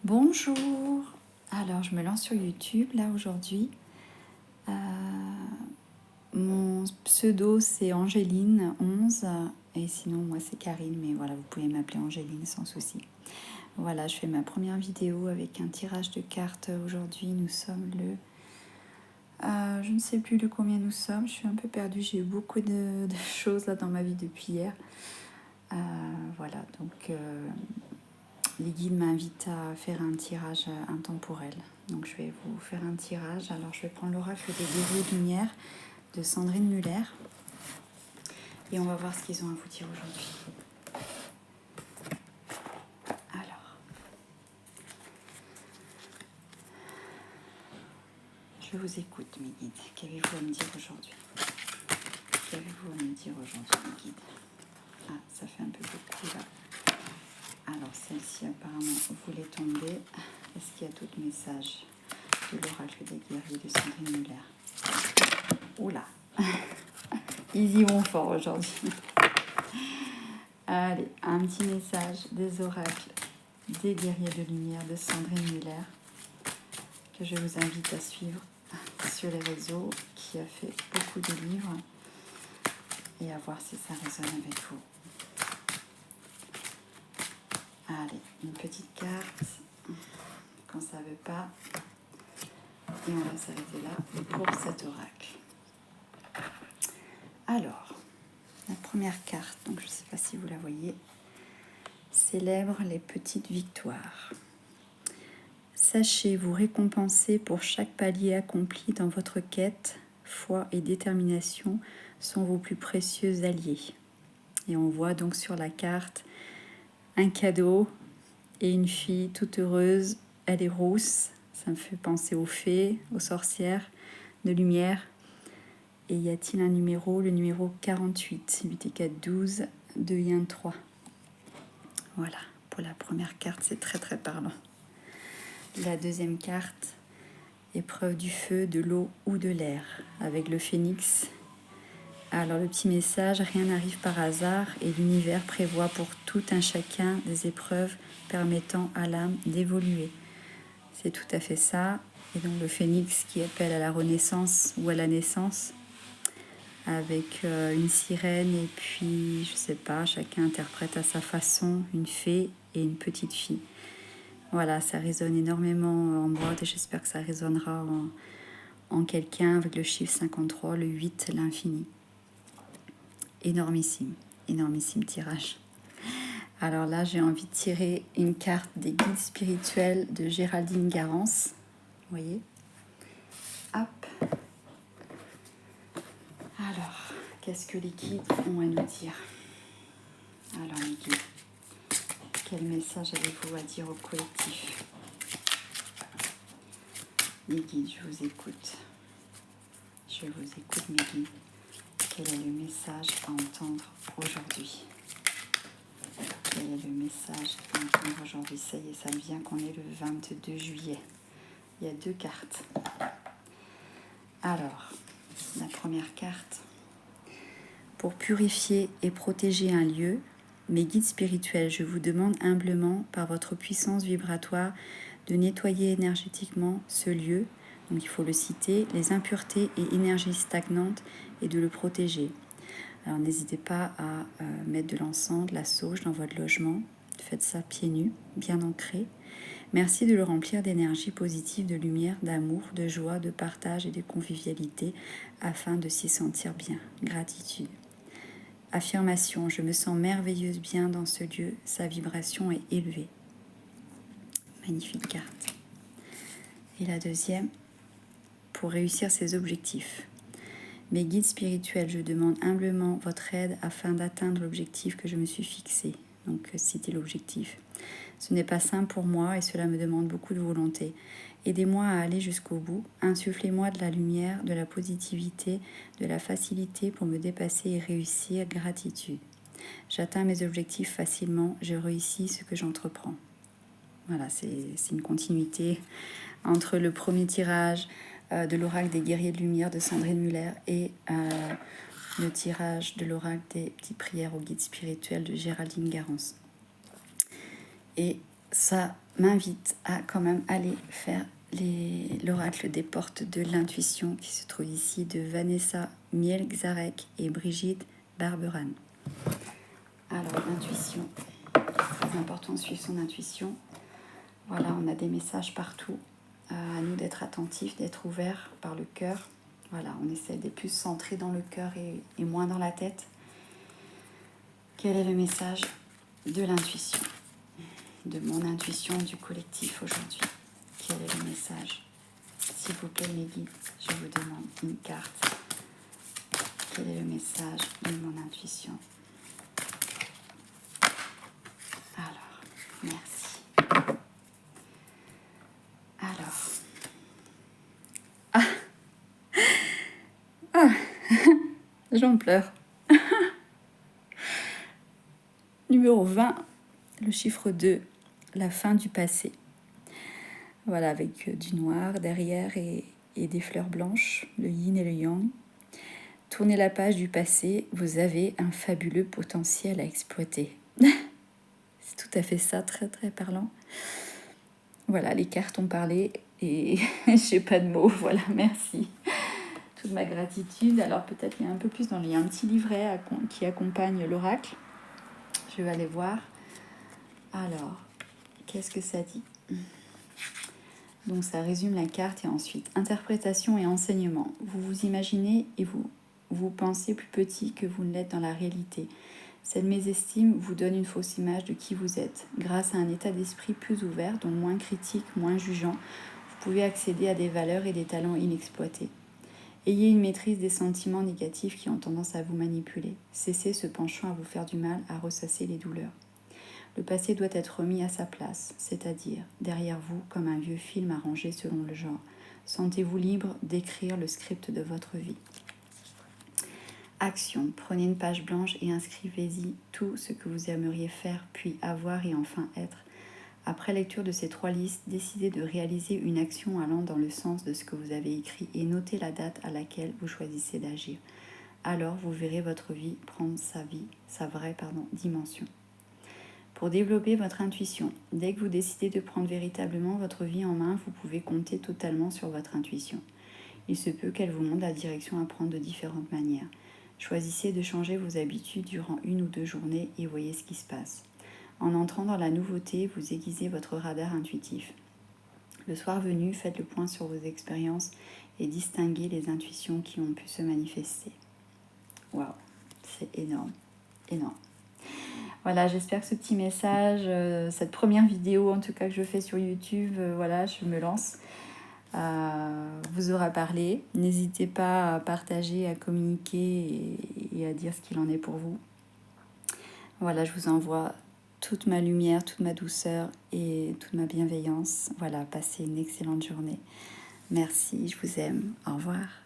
Bonjour. Alors, je me lance sur YouTube là aujourd'hui. Mon pseudo c'est Angéline11 et sinon moi c'est Karine, mais voilà, vous pouvez m'appeler Angéline sans souci. Voilà, je fais ma première vidéo avec un tirage de cartes aujourd'hui. Nous sommes le... je ne sais plus de combien nous sommes, je suis un peu perdue, j'ai eu beaucoup de choses là dans ma vie depuis hier. Voilà, donc les guides m'invitent à faire un tirage intemporel. Donc je vais vous faire un tirage. Alors je vais prendre l'oracle des guerriers de lumière de Sandrine Muller. Et on va voir ce qu'ils ont à vous dire aujourd'hui. Alors, je vous écoute mes guides. Qu'avez-vous à me dire aujourd'hui? Qu'avez-vous à me dire aujourd'hui mes guides? Ah, ça fait un peu beaucoup là. Alors celle-ci apparemment voulait tomber. Est-ce qu'il y a d'autres messages de l'oracle des guerriers de Sandrine Muller? Oula. Ils y vont fort aujourd'hui. Allez, un petit message des oracles des guerriers de lumière de Sandrine Muller que je vous invite à suivre sur les réseaux, qui a fait beaucoup de livres, et à voir si ça résonne avec vous. Allez, une petite carte quand ça ne veut pas, et on va s'arrêter là pour cet oracle. Alors, la première carte, donc je ne sais pas si vous la voyez, célèbre les petites victoires. Sachez vous récompenser pour chaque palier accompli dans votre quête. Foi et détermination sont vos plus précieux alliés. Et on voit donc sur la carte un cadeau et une fille toute heureuse. Elle est rousse, ça me fait penser aux fées, aux sorcières de lumière. Et y a-t-il un numéro? Le numéro 48, 8 et 4, 12, 2 et 1, 3. Voilà, pour la première carte, c'est très très parlant. La deuxième carte, épreuve du feu, de l'eau ou de l'air, avec le phénix. Alors le petit message, rien n'arrive par hasard et l'univers prévoit pour tout un chacun des épreuves permettant à l'âme d'évoluer. C'est tout à fait ça. Et donc le phénix qui appelle à la renaissance ou à la naissance, avec une sirène et puis, je sais pas, chacun interprète à sa façon, une fée et une petite fille. Voilà, ça résonne énormément en moi et j'espère que ça résonnera en quelqu'un avec le chiffre 53, le 8, l'infini. Énormissime, énormissime tirage. Alors là, j'ai envie de tirer une carte des guides spirituels de Géraldine Garance. Vous voyez? Hop. Alors, qu'est-ce que les guides ont à nous dire? Alors les guides, quel message avez-vous à dire au collectif? Les guides, je vous écoute. Je vous écoute mes guides. Quel est le message à entendre aujourd'hui? Quel est le message à entendre aujourd'hui? Ça y est, ça me vient qu'on est le 22 juillet. Il y a deux cartes. Alors, la première carte. Pour purifier et protéger un lieu, mes guides spirituels, je vous demande humblement, par votre puissance vibratoire, de nettoyer énergétiquement ce lieu, donc il faut le citer, les impuretés et énergies stagnantes, et de le protéger. Alors n'hésitez pas à mettre de l'encens, de la sauge dans votre logement. Faites ça pieds nus, bien ancré. Merci de le remplir d'énergie positive, de lumière, d'amour, de joie, de partage et de convivialité afin de s'y sentir bien. Gratitude. Affirmation, je me sens merveilleuse bien dans ce lieu, sa vibration est élevée. Magnifique carte. Et la deuxième, pour réussir ses objectifs. Mes guides spirituels, je demande humblement votre aide afin d'atteindre l'objectif que je me suis fixé. Donc, citez l'objectif. Ce n'est pas simple pour moi et cela me demande beaucoup de volonté. Aidez-moi à aller jusqu'au bout. Insufflez-moi de la lumière, de la positivité, de la facilité pour me dépasser et réussir. Gratitude. J'atteins mes objectifs facilement. Je réussis ce que j'entreprends. Voilà, c'est une continuité entre le premier tirage de l'oracle des guerriers de lumière de Sandrine Muller et le tirage de l'oracle des petites prières au guide spirituel de Géraldine Garance. Et ça m'invite à quand même aller faire l'oracle des portes de l'intuition qui se trouve ici de Vanessa Mielczarek et Brigitte Barberan. Alors, l'intuition, très important de suivre son intuition. Voilà, on a des messages partout. À nous d'être attentifs, d'être ouverts par le cœur. Voilà, on essaie d'être plus centré dans le cœur et moins dans la tête. Quel est le message de l'intuition, de mon intuition, du collectif aujourd'hui? Quel est le message? S'il vous plaît, mes guides, je vous demande une carte. Quel est le message de mon intuition? Alors, merci. Alors. J'en pleure. Numéro 20, le chiffre 2, la fin du passé. Voilà, avec du noir derrière et des fleurs blanches, le yin et le yang. Tournez la page du passé, vous avez un fabuleux potentiel à exploiter. C'est tout à fait ça, très très parlant. Voilà, les cartes ont parlé et j'ai pas de mots, voilà, merci. Toute ma gratitude. Alors peut-être il y a un peu plus il y a un petit livret qui accompagne l'oracle. Je vais aller voir. Alors, qu'est-ce que ça dit? Donc ça résume la carte et ensuite interprétation et enseignement. Vous vous imaginez et vous pensez plus petit que vous ne l'êtes dans la réalité. Cette mésestime vous donne une fausse image de qui vous êtes. Grâce à un état d'esprit plus ouvert, donc moins critique, moins jugeant, vous pouvez accéder à des valeurs et des talents inexploités. Ayez une maîtrise des sentiments négatifs qui ont tendance à vous manipuler. Cessez ce penchant à vous faire du mal, à ressasser les douleurs. Le passé doit être remis à sa place, c'est-à-dire derrière vous comme un vieux film arrangé selon le genre. Sentez-vous libre d'écrire le script de votre vie. Action. Prenez une page blanche et inscrivez-y tout ce que vous aimeriez faire, puis avoir et enfin être. Après lecture de ces 3 listes, décidez de réaliser une action allant dans le sens de ce que vous avez écrit et notez la date à laquelle vous choisissez d'agir. Alors vous verrez votre vie prendre sa vraie dimension. Pour développer votre intuition, dès que vous décidez de prendre véritablement votre vie en main, vous pouvez compter totalement sur votre intuition. Il se peut qu'elle vous montre la direction à prendre de différentes manières. Choisissez de changer vos habitudes durant 1 ou 2 journées et voyez ce qui se passe. En entrant dans la nouveauté, vous aiguisez votre radar intuitif. Le soir venu, faites le point sur vos expériences et distinguez les intuitions qui ont pu se manifester. Waouh, c'est énorme, énorme. Voilà, j'espère que ce petit message, cette première vidéo en tout cas que je fais sur YouTube, voilà, je me lance, vous aura parlé. N'hésitez pas à partager, à communiquer et à dire ce qu'il en est pour vous. Voilà, je vous envoie toute ma lumière, toute ma douceur et toute ma bienveillance. Voilà, passez une excellente journée. Merci, je vous aime. Au revoir.